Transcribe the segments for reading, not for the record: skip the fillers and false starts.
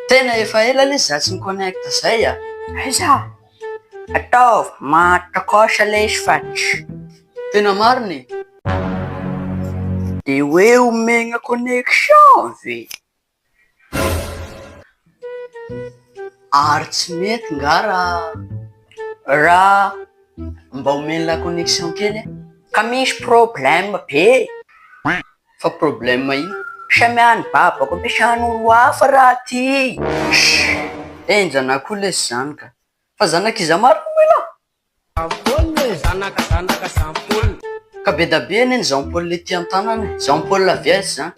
Tena efa ela le za tsy mi-connecta zay a. Aiza? Ataovy matrokosa le izy fatry. Tena mariny. De hoe omegna connexion ve? Ary tsy mety nga raha mba omeny la connexion kely ka misy problème be. fa problème ino? Samiany babako ampiasan'olo hafa raha ty. Enjana koa le zany ka. Fa zanakiza maro koa ka be da be neny Jean Paul le ty an-tanany. Jean Paul la viesy zany.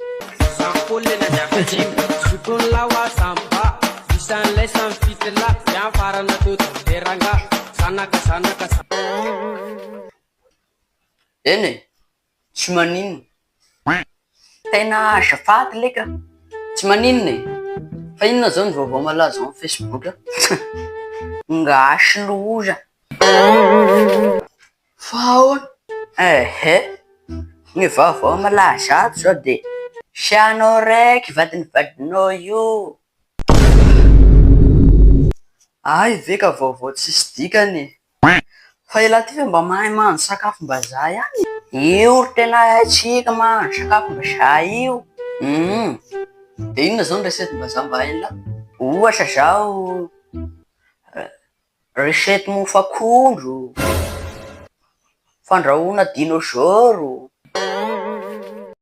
Eny tsy maninona. Tena azafady leka. Tsy maninona fa inona zao ny vaovao malaza ao Facebook a? Ngasy loza. Fa ahoana? Ehe, ny vaovao malaza ato zao de sianao raiky vadiny vadinao io. Ay ve ka vaovao tsisy dikany. Fa ela ty fe mba mahay mahandro sakafo mbazaha ihany. Io tena haitsika mahandro sakafo mbazaha io. De inona zao ny resety mbazaha mba hain'la? Ohatra zao resety mofo akondro, fandrahoana dinosauro,